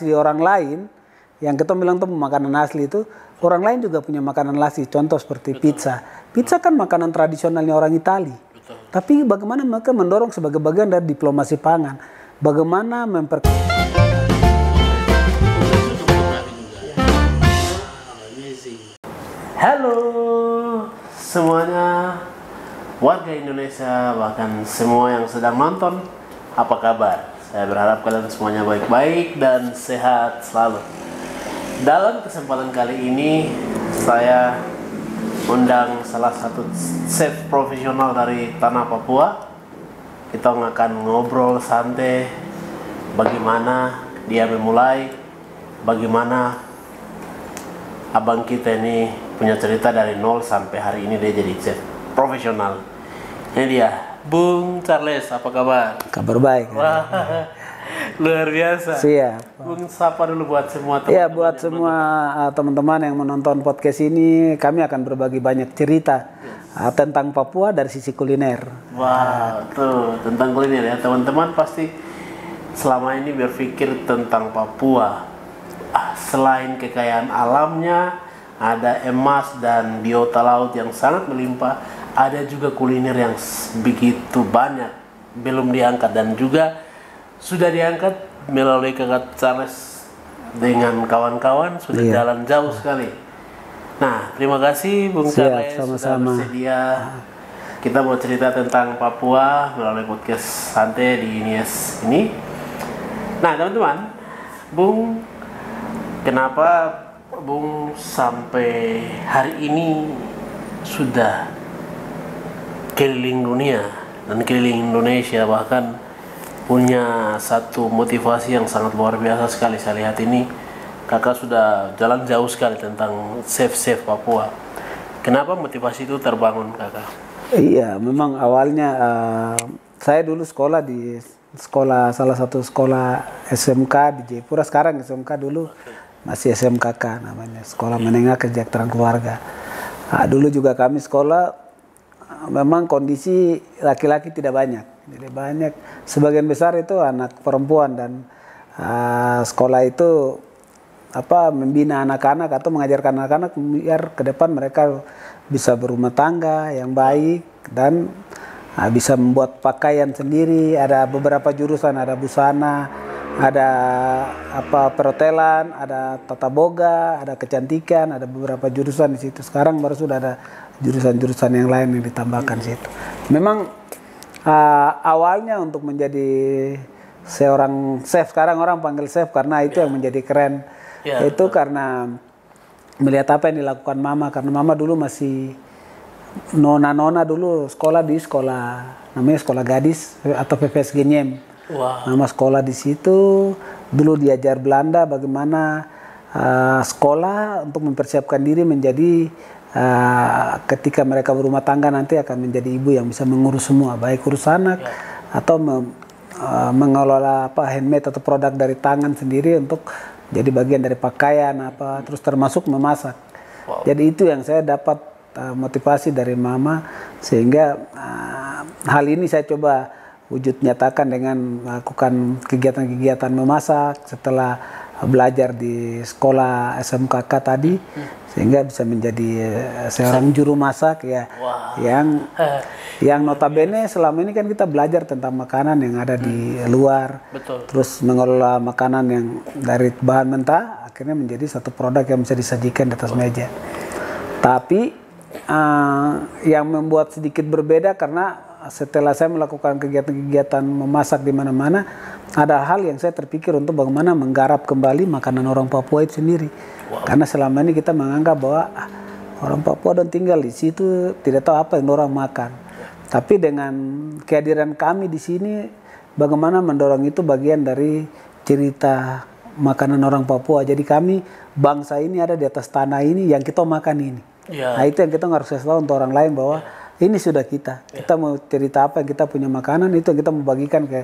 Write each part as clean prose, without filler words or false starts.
Asli orang lain, yang kita bilang tuh makanan asli itu, orang lain juga punya makanan asli. Contoh seperti pizza. Pizza kan makanan tradisionalnya orang Itali. Tapi bagaimana mereka mendorong sebagai bagian dari diplomasi pangan. Bagaimana Halo semuanya, warga Indonesia, bahkan semua yang sedang nonton, apa kabar? Saya berharap kalian semuanya baik-baik dan sehat selalu. Dalam kesempatan kali ini, saya undang salah satu chef profesional dari tanah Papua. Kita akan ngobrol santai bagaimana dia memulai, bagaimana abang kita ini punya cerita dari nol sampai hari ini dia jadi chef profesional. Ini dia, Bung Charles, apa kabar? Kabar baik. Wah, luar biasa. Siap. Bung, sapa dulu buat semua teman-teman. Ya, buat semua teman-teman yang menonton podcast ini, kami akan berbagi banyak cerita tentang Papua dari sisi kuliner. Wah, tuh tentang kuliner ya. Teman-teman pasti selama ini berpikir tentang Papua. Selain kekayaan alamnya, ada emas dan biota laut yang sangat melimpah, ada juga kuliner yang begitu banyak belum diangkat dan juga sudah diangkat melalui Kakak Charles dengan kawan-kawan sudah jalan jauh sekali. Nah, terima kasih Bung Charles sudah bersedia. Kita mau cerita tentang Papua melalui podcast santai di Nias ini. Nah, teman-teman, Bung, kenapa Bung sampai hari ini sudah keliling dunia dan keliling Indonesia, bahkan punya satu motivasi yang sangat luar biasa sekali. Saya lihat ini kakak sudah jalan jauh sekali tentang chef-chef Papua. Kenapa motivasi itu terbangun, kakak? Iya, memang awalnya saya dulu sekolah di salah satu sekolah SMK di Jayapura. Sekarang SMK, dulu masih SMKK namanya, Sekolah Menengah Kesejahteraan Keluarga. Dulu juga kami sekolah, memang kondisi laki-laki tidak banyak. Jadi banyak, sebagian besar itu anak perempuan, dan sekolah itu membina anak-anak atau mengajarkan anak-anak biar ke depan mereka bisa berumah tangga yang baik dan bisa membuat pakaian sendiri. Ada beberapa jurusan, ada busana, ada perhotelan, ada tata boga, ada kecantikan, ada beberapa jurusan di situ. Sekarang baru sudah ada jurusan-jurusan yang lain yang ditambahkan di situ. Memang awalnya untuk menjadi seorang chef, sekarang orang panggil chef karena itu yang menjadi keren. Itu karena melihat apa yang dilakukan mama, karena mama dulu masih nona dulu sekolah di sekolah namanya sekolah gadis atau PPS Genyem. Mama sekolah di situ, dulu diajar Belanda bagaimana sekolah untuk mempersiapkan diri menjadi ketika mereka berumah tangga nanti akan menjadi ibu yang bisa mengurus semua, baik urus anak atau mengelola handmade atau produk dari tangan sendiri untuk jadi bagian dari pakaian terus termasuk memasak. Jadi itu yang saya dapat motivasi dari mama, sehingga hal ini saya coba wujud nyatakan dengan melakukan kegiatan-kegiatan memasak setelah belajar di sekolah SMKK tadi, sehingga bisa menjadi seorang juru masak yang notabene selama ini kan kita belajar tentang makanan yang ada di luar. Terus mengelola makanan yang dari bahan mentah akhirnya menjadi satu produk yang bisa disajikan di atas meja. Tapi yang membuat sedikit berbeda karena setelah saya melakukan kegiatan-kegiatan memasak di mana-mana, ada hal yang saya terpikir untuk bagaimana menggarap kembali makanan orang Papua itu sendiri. Karena selama ini kita menganggap bahwa orang Papua dan tinggal di situ tidak tahu apa yang orang makan. Tapi dengan kehadiran kami di sini, bagaimana mendorong itu bagian dari cerita makanan orang Papua. Jadi kami bangsa ini ada di atas tanah ini yang kita makan ini. Nah itu yang kita harus kasih tahu untuk orang lain bahwa ini sudah kita mau cerita apa yang kita punya makanan, itu yang kita mau bagikan ke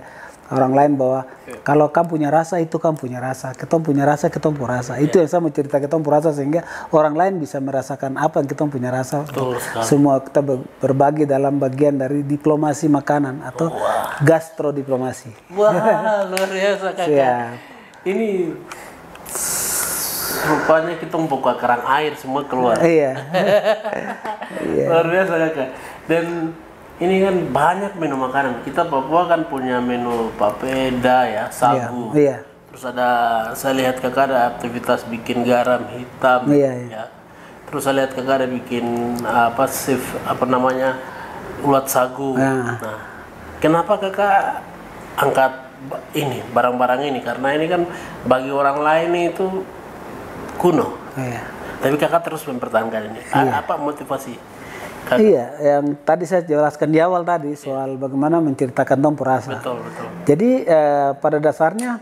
orang lain bahwa kalau kamu punya rasa, itu kamu punya rasa, kita punya rasa, kita punya rasa. Itu yang saya mau cerita, kita punya rasa, sehingga orang lain bisa merasakan apa yang kita punya rasa. Semua kita berbagi dalam bagian dari diplomasi makanan atau gastrodiplomasi. Wah, luar biasa kakak. Ini rupanya kita membuka kerang air semua keluar. Iya. Iya. Luar biasa kakak. Dan ini kan banyak menu makanan. Kita Papua kan punya menu papeda ya, sagu. Iya. Terus ada, saya lihat kakak ada aktivitas bikin garam hitam. Iya, iya. Ya. Terus saya lihat kakak ada bikin apa ulat sagu. Nah. Nah, kenapa kakak angkat ini barang-barang ini? Karena ini kan bagi orang lain itu kuno. Iya. Tapi kakak terus mempertahankan ini. Apa motivasi kakak? Iya, yang tadi saya jelaskan di awal tadi soal bagaimana menceritakan Tompo rasa. Betul, betul. Jadi pada dasarnya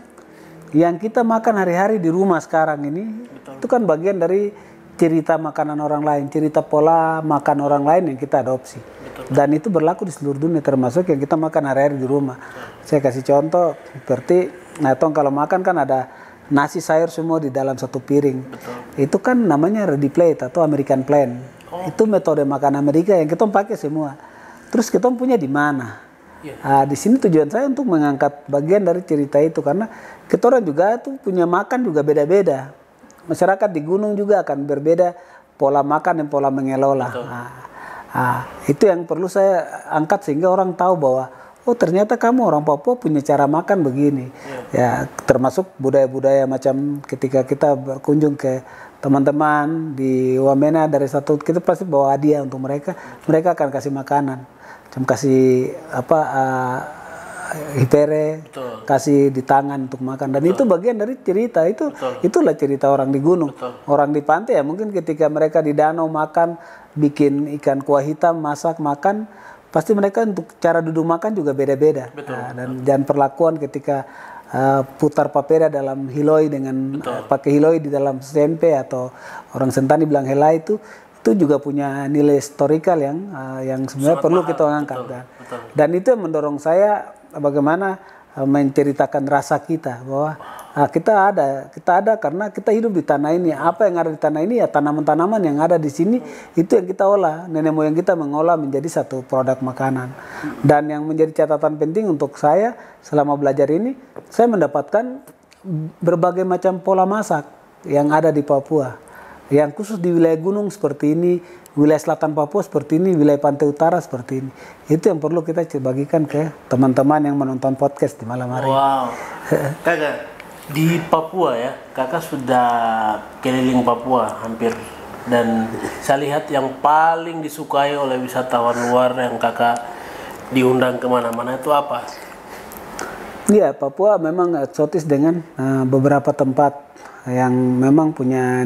yang kita makan hari-hari di rumah sekarang ini itu kan bagian dari cerita makanan orang lain, cerita pola makan orang lain yang kita adopsi. Dan itu berlaku di seluruh dunia, termasuk yang kita makan hari-hari di rumah. Saya kasih contoh seperti, tong kalau makan kan ada nasi sayur semua di dalam satu piring. Itu kan namanya ready plate atau American plan. Itu metode makan Amerika yang kita pakai semua. Terus kita punya di mana? Di sini tujuan saya untuk mengangkat bagian dari cerita itu, karena kita orang juga tuh punya makan juga beda-beda. Masyarakat di gunung juga akan berbeda pola makan dan pola mengelola. Itu yang perlu saya angkat sehingga orang tahu bahwa oh ternyata kamu orang Papua punya cara makan begini. Ya, termasuk budaya-budaya macam ketika kita berkunjung ke teman-teman di Wamena dari satu, kita pasti bawa hadiah untuk mereka. Mereka akan kasih makanan, macam kasih hipere, kasih di tangan untuk makan, dan itu bagian dari cerita itu. Itulah cerita orang di gunung. Orang di pantai ya mungkin ketika mereka di danau makan, bikin ikan kuah hitam, masak makan, pasti mereka untuk cara duduk makan juga beda-beda. Dan perlakuan ketika putar papeda dalam hiloi dengan pakai hiloi di dalam sempe, atau orang Sentani bilang helai, itu juga punya nilai historikal yang sebenarnya perlu kita angkat. Dan itu yang mendorong saya bagaimana menceritakan rasa kita, bahwa kita ada karena kita hidup di tanah ini. Apa yang ada di tanah ini ya tanaman-tanaman yang ada di sini, itu yang kita olah. Nenek moyang kita mengolah menjadi satu produk makanan. Dan yang menjadi catatan penting untuk saya selama belajar ini, saya mendapatkan berbagai macam pola masak yang ada di Papua. Yang khusus di wilayah gunung seperti ini, wilayah selatan Papua seperti ini, wilayah pantai utara seperti ini. Itu yang perlu kita bagikan ke teman-teman yang menonton podcast di malam hari. Wow. Kakak, di Papua ya, kakak sudah keliling Papua hampir. Dan saya lihat yang paling disukai oleh wisatawan luar yang kakak diundang kemana-mana itu apa? Iya, Papua memang eksotis dengan beberapa tempat yang memang punya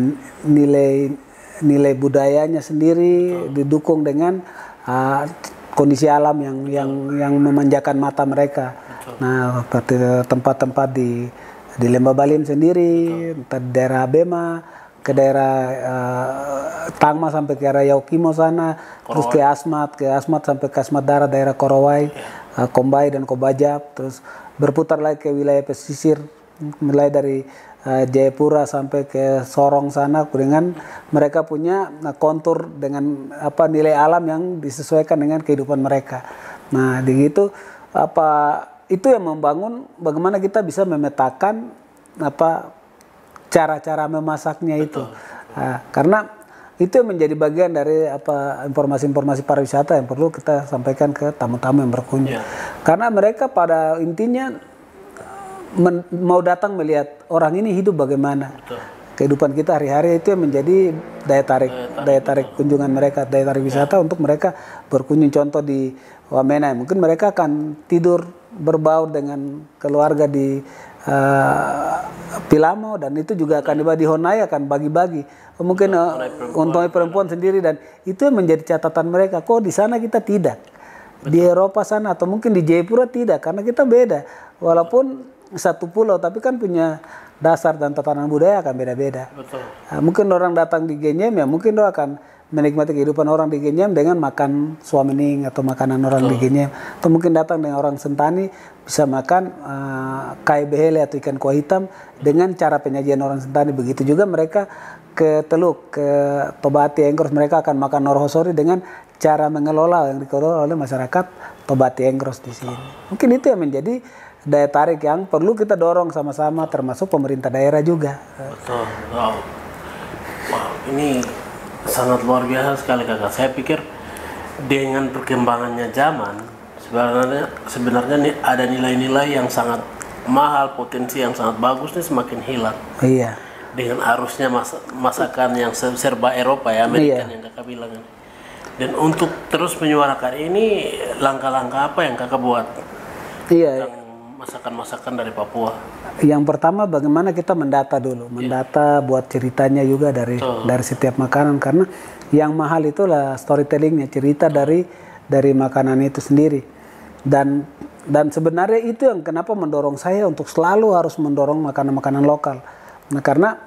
nilai budayanya sendiri, didukung dengan kondisi alam yang memanjakan mata mereka. Nah, seperti tempat-tempat di Lembah Baliem sendiri, entah di daerah Bema, ke daerah Tangma sampai ke arah Yaukimo sana, terus ke Asmat sampai ke Asmat Darat, daerah Korowai, Kombai dan Kobajab, terus berputar lagi ke wilayah pesisir, mulai dari Jayapura sampai ke Sorong sana, dengan mereka punya kontur dengan nilai alam yang disesuaikan dengan kehidupan mereka. Nah, begitu itu yang membangun bagaimana kita bisa memetakan cara-cara memasaknya itu. Karena itu yang menjadi bagian dari informasi-informasi pariwisata yang perlu kita sampaikan ke tamu-tamu yang berkunjung. Karena mereka pada intinya mau datang melihat orang ini hidup bagaimana. Kehidupan kita hari-hari itu yang menjadi daya tarik kunjungan mereka, daya tarik wisata untuk mereka berkunjung. Contoh di Wamena, mungkin mereka akan tidur berbaur dengan keluarga di Pilamo, dan itu juga akan di Honai akan bagi-bagi. Mungkin untuk perempuan sendiri, dan itu yang menjadi catatan mereka. Kok di sana kita tidak? Di Eropa sana atau mungkin di Jayapura tidak, karena kita beda. Walaupun satu pulau, tapi kan punya dasar dan tatanan budaya akan beda-beda. Mungkin orang datang di Genyem ya mungkin dia akan menikmati kehidupan orang di Genyem dengan makan suamening atau makanan orang di Genyem. Atau mungkin datang dengan orang Sentani bisa makan kai behele atau ikan kuah hitam dengan cara penyajian orang Sentani. Begitu juga mereka ke Teluk, ke Tobati Engkros, mereka akan makan norhosori dengan cara mengelola yang dikelola oleh masyarakat Tobati Engkros di sini. Mungkin itu yang menjadi daya tarik yang perlu kita dorong sama-sama, termasuk pemerintah daerah juga. Betul. Wow. ini sangat luar biasa sekali kakak. Saya pikir dengan perkembangannya zaman sebenarnya nih ada nilai-nilai yang sangat mahal, potensi yang sangat bagus nih semakin hilang. Iya. Dengan arusnya masakan yang serba Eropa ya, Amerika yang kakak bilang ini. Dan untuk terus menyuarakan ini, langkah-langkah apa yang kakak buat? Iya. Tentang masakan-masakan dari Papua. Yang pertama bagaimana kita mendata dulu, mendata buat ceritanya juga dari setiap makanan, karena yang mahal itulah storytellingnya, cerita dari makanan itu sendiri. Dan sebenarnya itu yang kenapa mendorong saya untuk selalu harus mendorong makanan-makanan lokal. Nah, karena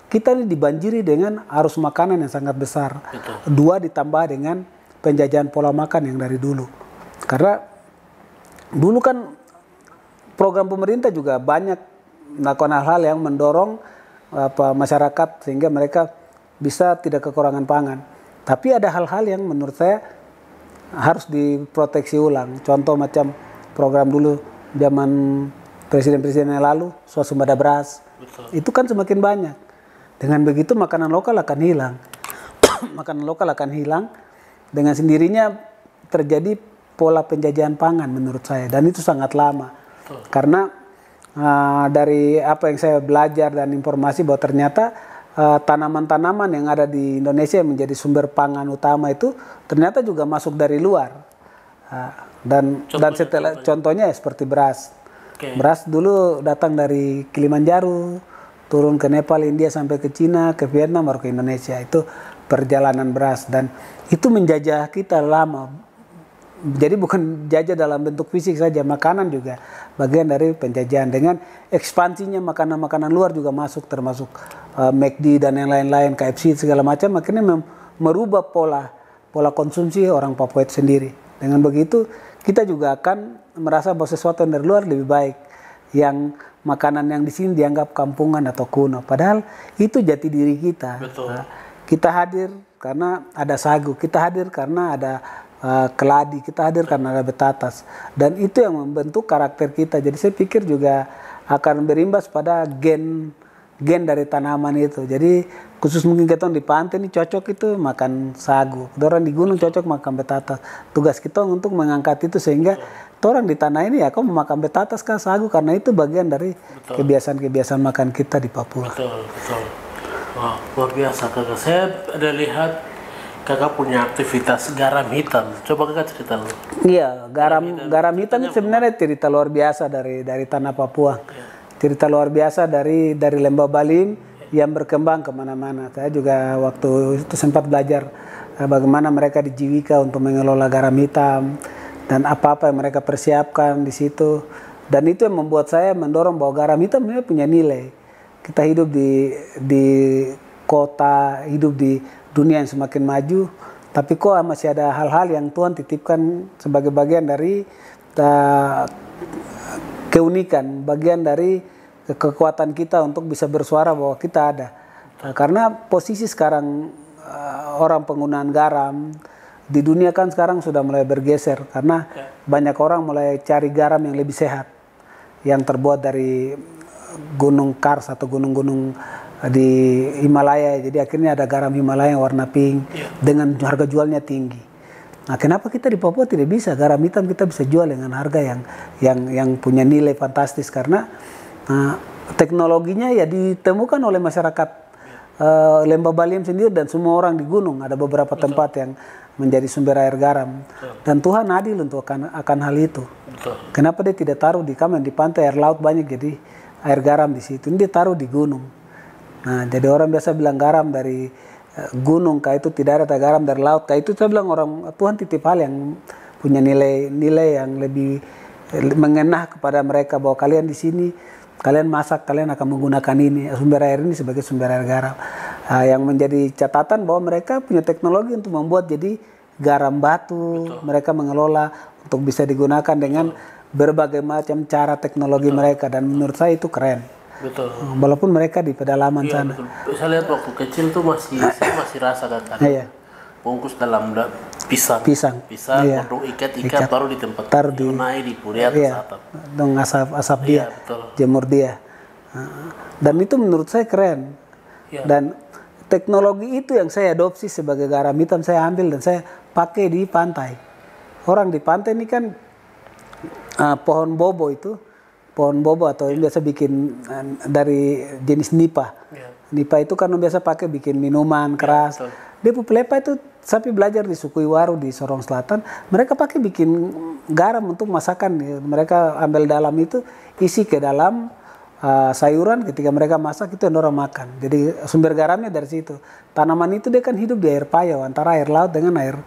kita ini dibanjiri dengan arus makanan yang sangat besar. Dua ditambah dengan penjajahan pola makan yang dari dulu. Karena dulu kan program pemerintah juga banyak melakukan hal-hal yang mendorong masyarakat sehingga mereka bisa tidak kekurangan pangan. Tapi ada hal-hal yang menurut saya harus diproteksi ulang. Contoh macam program dulu zaman presiden-presiden yang lalu, swasembada beras. Itu kan semakin banyak. Dengan begitu makanan lokal akan hilang. Makanan lokal akan hilang. Dengan sendirinya terjadi pola penjajahan pangan menurut saya. Dan itu sangat lama. Karena dari apa yang saya belajar dan informasi bahwa ternyata tanaman-tanaman yang ada di Indonesia yang menjadi sumber pangan utama itu ternyata juga masuk dari luar. Dan contohnya seperti beras. Beras dulu datang dari Kilimanjaro, turun ke Nepal, India sampai ke Cina, ke Vietnam, baru ke Indonesia. Itu perjalanan beras dan itu menjajah kita lama. Jadi bukan jajah dalam bentuk fisik saja, makanan juga bagian dari penjajahan. Dengan ekspansinya makanan-makanan luar juga masuk, termasuk McD dan yang lain-lain, KFC segala macam, akhirnya merubah pola konsumsi orang Papua itu sendiri. Dengan begitu kita juga akan merasa bahwa sesuatu yang dari luar lebih baik, yang makanan yang di sini dianggap kampungan atau kuno. Padahal itu jati diri kita. Kita hadir karena ada sagu, kita hadir karena ada keladi, kita hadir karena ada betatas, dan itu yang membentuk karakter kita. Jadi saya pikir juga akan berimbas pada gen dari tanaman itu. Jadi khusus mungkin kita di pantai ini cocok itu makan sagu, orang di gunung cocok makan betatas. Tugas kita untuk mengangkat itu sehingga orang di tanah ini ya kau mau makan betatas kah sagu, karena itu bagian dari kebiasaan makan kita di Papua. Betul. Wah, luar biasa kakak. Saya ada lihat kakak punya aktivitas garam hitam. Coba kakak cerita dulu. Iya, garam hitam itu sebenarnya cerita luar biasa dari tanah Papua. Cerita luar biasa dari Lembah Balim yang berkembang kemana-mana. Saya juga waktu itu sempat belajar bagaimana mereka dijiwika untuk mengelola garam hitam dan apa-apa yang mereka persiapkan di situ. Dan itu yang membuat saya mendorong bahwa garam hitam ini punya nilai. Kita hidup di kota, hidup di dunia yang semakin maju, tapi kok masih ada hal-hal yang Tuhan titipkan sebagai bagian dari keunikan, bagian dari kekuatan kita untuk bisa bersuara bahwa kita ada. Karena posisi sekarang orang penggunaan garam di dunia kan sekarang sudah mulai bergeser, karena banyak orang mulai cari garam yang lebih sehat, yang terbuat dari gunung Kars atau gunung-gunung di Himalaya. Jadi akhirnya ada garam Himalaya yang warna pink dengan harga jualnya tinggi. Nah, kenapa kita di Papua tidak bisa garam hitam kita bisa jual dengan harga yang punya nilai fantastis? Karena teknologinya ya ditemukan oleh masyarakat Lembah Balim sendiri dan semua orang di gunung. Ada beberapa tempat yang menjadi sumber air garam. Dan Tuhan adil untuk akan hal itu. Kenapa dia tidak taruh di pantai air laut banyak jadi air garam di situ? Ini dia taruh di gunung. Nah, jadi orang biasa bilang garam dari gunung, kah itu tidak ada garam dari laut, kah itu saya bilang orang Tuhan titip hal yang punya nilai yang lebih mengena kepada mereka bahwa kalian di sini, kalian masak, kalian akan menggunakan ini sumber air ini sebagai sumber air garam. Yang menjadi catatan bahwa mereka punya teknologi untuk membuat jadi garam batu. Mereka mengelola untuk bisa digunakan dengan berbagai macam cara teknologi mereka, dan menurut saya itu keren. Betul. Walaupun mereka di pedalaman sana. Betul. Saya lihat waktu kecil tuh saya masih rasa kan. Bungkus dalam pisang. Baru ikat baru di tempat. Naik di puri atas atap. Dong asap dia. Jemur dia. Dan itu menurut saya keren. Dan teknologi itu yang saya adopsi sebagai garam hitam, saya ambil dan saya pakai di pantai. Orang di pantai ini kan pohon bobo itu, pohon bobo atau yang biasa bikin dari jenis nipa. Nipa itu kan biasa pakai bikin minuman keras. Dia pelepah itu sampai belajar di suku Iwaru di Sorong Selatan, mereka pakai bikin garam untuk masakan. Mereka ambil dalam itu, isi ke dalam sayuran, ketika mereka masak itu yang orang makan. Jadi sumber garamnya dari situ. Tanaman itu dia kan hidup di air payau, antara air laut dengan air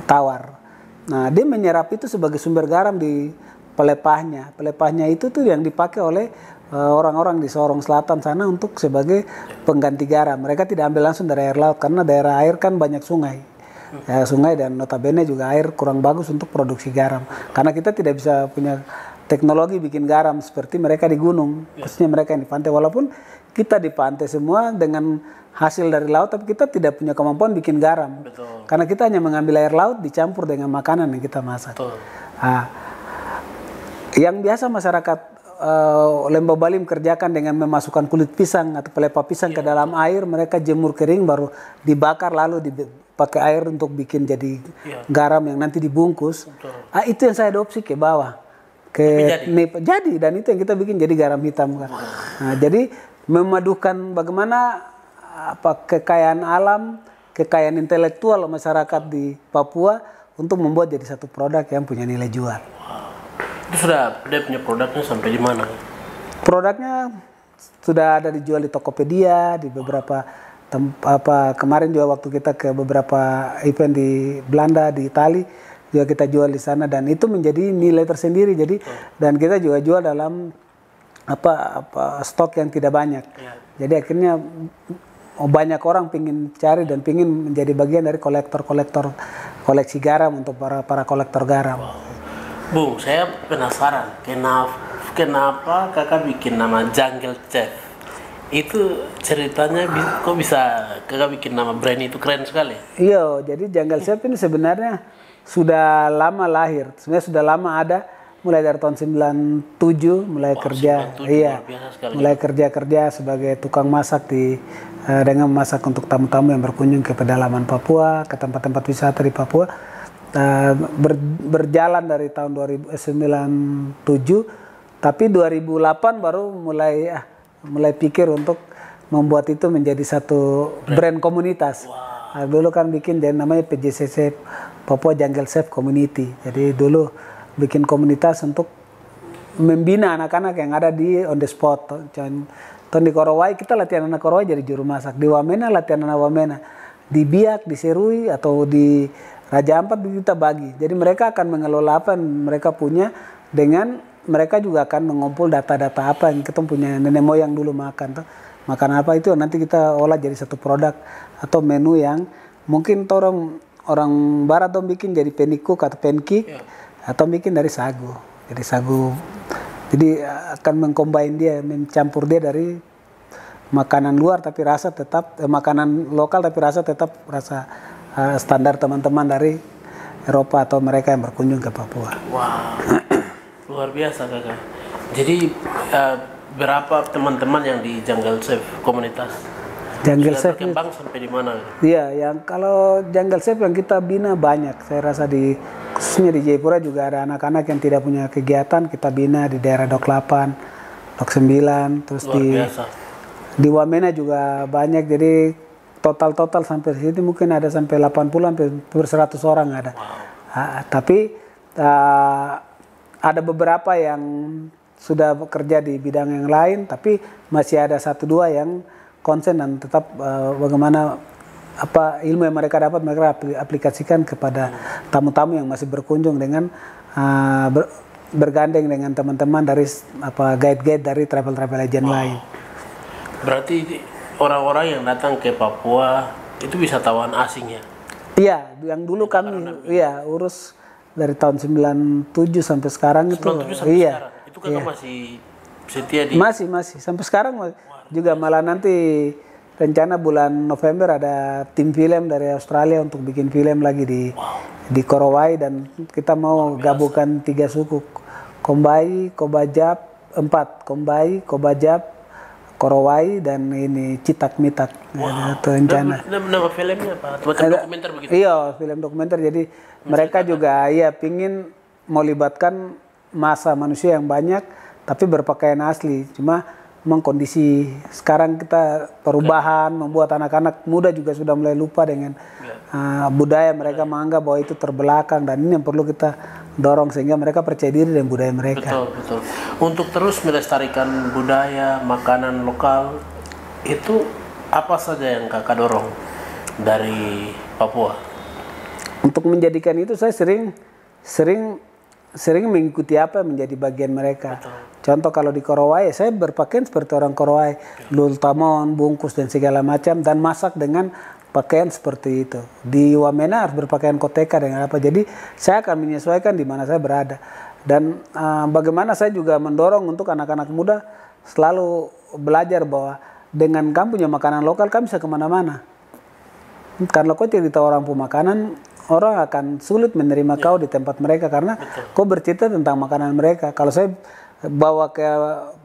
tawar. Nah, dia menyerap itu sebagai sumber garam di pelepahnya. Pelepahnya itu tuh yang dipakai oleh orang-orang di Sorong Selatan sana untuk sebagai pengganti garam. Mereka tidak ambil langsung dari air laut karena daerah air kan banyak sungai. Ya, sungai dan notabene juga air kurang bagus untuk produksi garam. Karena kita tidak bisa punya teknologi bikin garam seperti mereka di gunung, khususnya mereka yang di pantai. Walaupun kita di pantai semua dengan hasil dari laut, tapi kita tidak punya kemampuan bikin garam. Betul. Karena kita hanya mengambil air laut dicampur dengan makanan yang kita masak. Nah, yang biasa masyarakat Lembah Balim kerjakan dengan memasukkan kulit pisang atau pelepah pisang ke dalam air, mereka jemur kering baru dibakar lalu dipakai air untuk bikin jadi garam yang nanti dibungkus. Itu yang saya adopsi ke bawah. Jadi dan itu yang kita bikin jadi garam hitam kan. Nah, jadi memadukan bagaimana kekayaan alam, kekayaan intelektual masyarakat di Papua untuk membuat jadi satu produk yang punya nilai jual. Itu sudah dia punya produknya sampai di mana? Produknya sudah ada dijual di Tokopedia, di beberapa kemarin juga waktu kita ke beberapa event di Belanda, di Itali juga kita jual di sana dan itu menjadi nilai tersendiri. Jadi dan kita juga jual dalam stok yang tidak banyak. Jadi akhirnya banyak orang pingin cari dan pingin menjadi bagian dari kolektor-kolektor koleksi garam untuk para kolektor garam. Bung, saya penasaran kenapa kakak bikin nama Jungle Chef? Itu ceritanya kok bisa kakak bikin nama brand itu, keren sekali. Iya, jadi Jungle Chef ini sebenarnya sudah lama lahir. Sebenarnya sudah lama ada, mulai dari tahun 97 mulai kerja. 97, iya. Mulai kerja sebagai tukang masak dengan masak untuk tamu-tamu yang berkunjung ke pedalaman Papua, ke tempat-tempat wisata di Papua. Berjalan dari tahun 1997, tapi 2008 baru mulai pikir untuk membuat itu menjadi satu brand komunitas. Nah, dulu kan bikin dan namanya PJCC, Papua Jungle Chef Community. Jadi dulu bikin komunitas untuk membina anak-anak yang ada di on the spot. Di Korowai kita latihan anak Korowai jadi juru masak. Di Wamena latihan anak Wamena. Di Biak, di Serui atau di Raja Ampat kita bagi. Jadi mereka akan mengelola apa yang mereka punya dengan mereka juga akan mengumpul data-data apa yang kita punya nenek moyang dulu makan. Makan apa itu nanti kita olah jadi satu produk atau menu yang mungkin orang barat dong bikin jadi penikuk atau pancake atau bikin dari sagu. Jadi sagu. Jadi akan mengcombine dia, mencampur dia dari makanan luar tapi rasa tetap makanan lokal tapi rasa tetap rasa standar teman-teman dari Eropa atau mereka yang berkunjung ke Papua. Wow, luar biasa kakak. Jadi berapa teman-teman yang di Jungle Chef komunitas? Jungle Chef berkembang sampai di mana? Iya, yang kalau Jungle Chef yang kita bina banyak. Saya rasa khususnya di Jayapura juga ada anak-anak yang tidak punya kegiatan, kita bina di daerah Dok 8, Dok 9, terus di Wamena juga banyak. Jadi total sampai sini mungkin ada sampai 80 sampai 100 orang ada. Wow. Tapi ada beberapa yang sudah bekerja di bidang yang lain, tapi masih ada 1-2 yang konsen dan tetap bagaimana ilmu yang mereka dapat mereka aplikasikan kepada tamu-tamu yang masih berkunjung dengan bergandeng dengan teman-teman dari guide-guide dari travel agent lain. Berarti orang-orang yang datang ke Papua itu wisatawan asing ya? Iya, yang dulu kami urus dari tahun 97 sampai sekarang 97 itu. Sampai sekarang. Itu kan masih setia di. Masih sampai sekarang juga malah nanti rencana bulan November ada tim film dari Australia untuk bikin film lagi di Korowai dan kita mau gabungkan 3 suku. Kombai, Kobajab, 4 Kombai, Kobajab, Korowai dan ini Citak Mitak. Itu rencana. Nama filmnya apa? Macam dokumenter begitu? Iya, film dokumenter. Jadi mereka juga pingin mau libatkan massa manusia yang banyak, tapi berpakaian asli. Cuma memang kondisi sekarang kita perubahan membuat anak-anak muda juga sudah mulai lupa dengan budaya. Mereka menganggap bahwa itu terbelakang, dan ini yang perlu kita dorong sehingga mereka percaya diri dengan budaya mereka. Betul, betul. Untuk terus melestarikan budaya, makanan lokal, itu apa saja yang kakak dorong dari Papua? Untuk menjadikan itu saya sering mengikuti apa yang menjadi bagian mereka. Betul. Contoh kalau di Korowai, saya berpakaian seperti orang Korowai, lultamon, bungkus dan segala macam, dan masak dengan pakaian seperti itu. Di Wamena harus berpakaian koteka dengan apa. Jadi saya akan menyesuaikan di mana saya berada. Dan bagaimana saya juga mendorong untuk anak-anak muda selalu belajar bahwa dengan kamu punya makanan lokal, kamu bisa kemana-mana. Kalau kau cerita orang pemakanan, orang akan sulit menerima kau di tempat mereka karena kau bercerita tentang makanan mereka. Kalau saya bawa ke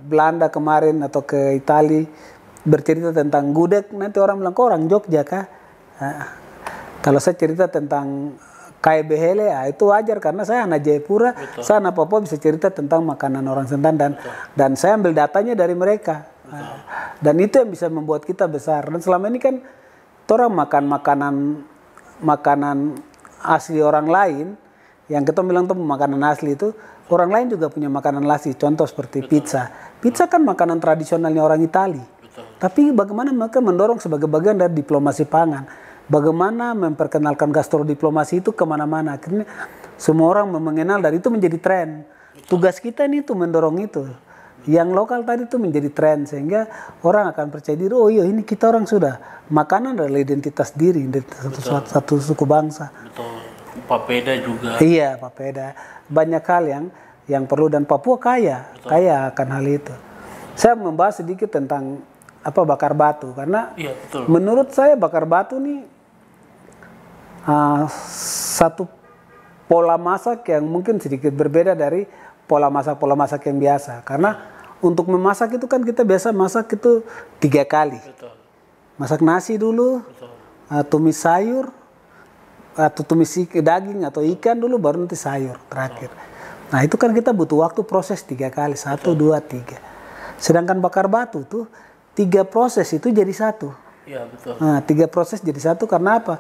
Belanda kemarin atau ke Italia bercerita tentang gudeg, nanti orang bilang kau orang Jogja kah? Kalau saya cerita tentang kai behele, itu wajar karena saya anak Jayapura, saya anak Papua bisa cerita tentang makanan orang Sentan dan saya ambil datanya dari mereka. Dan itu yang bisa membuat kita besar. Dan selama ini kan orang makan makanan asli orang lain, yang kita bilang tuh makanan asli itu, orang lain juga punya makanan asli. Contoh seperti pizza. Pizza kan makanan tradisionalnya orang Itali. Tapi bagaimana mereka mendorong sebagai bagian dari diplomasi pangan. Bagaimana memperkenalkan gastrodiplomasi itu kemana-mana. Akhirnya semua orang mengenal dan itu menjadi tren. Tugas kita ini tuh mendorong itu. Yang lokal tadi itu menjadi tren sehingga orang akan percaya diri, oh iya ini kita orang sudah. Makanan adalah identitas diri, identitas satu suku bangsa. Betul. Papeda juga. Iya, papeda. Banyak hal yang perlu, dan Papua kaya akan hal itu. Saya membahas sedikit tentang bakar batu karena menurut saya bakar batu nih satu pola masak yang mungkin sedikit berbeda dari pola masak yang biasa. Karena untuk memasak itu kan kita biasa masak itu 3 kali. Betul. Masak nasi dulu, tumis sayur, atau tumis daging atau ikan dulu, baru nanti sayur terakhir. Nah itu kan kita butuh waktu proses 3 kali, 1, 2, 3. Sedangkan bakar batu tuh 3 proses itu jadi 1. Iya betul. Nah 3 proses jadi 1 karena apa?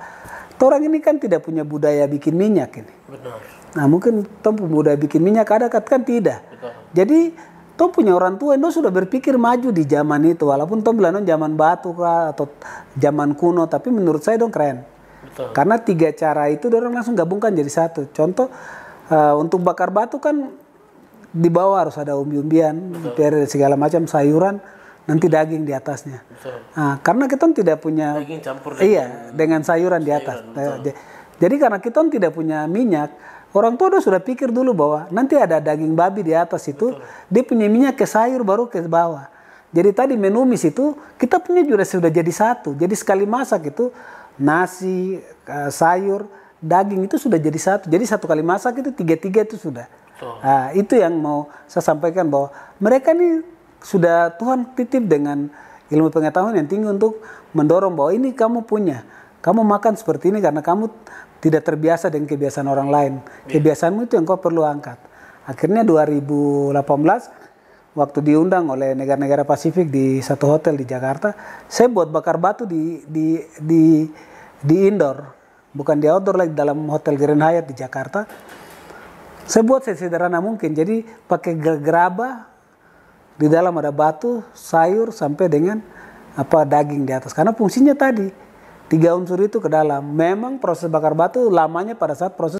Orang ini kan tidak punya budaya bikin minyak ini. Benar. Nah mungkin tom budaya bikin minyak ada kan tidak. Betul. Jadi tom punya orang tua itu sudah berpikir maju di zaman itu, walaupun tom bilang zaman batu kah atau zaman kuno, tapi menurut saya keren. Betul. Karena 3 cara itu orang langsung gabungkan jadi 1. Contoh untuk bakar batu kan di bawah harus ada umbi-umbian, segala macam sayuran, nanti daging di atasnya. Nah, karena kita tidak punya daging campur dengan sayuran di atas. Jadi karena kita tidak punya minyak, orang tua sudah pikir dulu bahwa nanti ada daging babi di atas itu, dia punya minyak ke sayur baru ke bawah. Jadi tadi menumis itu kita punya juga sudah jadi 1. Jadi sekali masak itu nasi, sayur, daging itu sudah jadi 1. Jadi 1 kali masak itu 3 itu sudah. Nah, itu yang mau saya sampaikan bahwa mereka nih sudah Tuhan titip dengan ilmu pengetahuan yang tinggi untuk mendorong bahwa ini kamu punya. Kamu makan seperti ini karena kamu tidak terbiasa dengan kebiasaan orang lain. Kebiasaanmu itu yang kau perlu angkat. Akhirnya 2018 waktu diundang oleh negara-negara Pasifik di satu hotel di Jakarta, saya buat bakar batu di indoor, bukan di outdoor lagi, dalam hotel Grand Hyatt di Jakarta. Saya buat sesederhana mungkin. Jadi pakai gerabah, di dalam ada batu, sayur sampai dengan daging di atas. Karena fungsinya tadi 3 unsur itu ke dalam. Memang proses bakar batu lamanya pada saat proses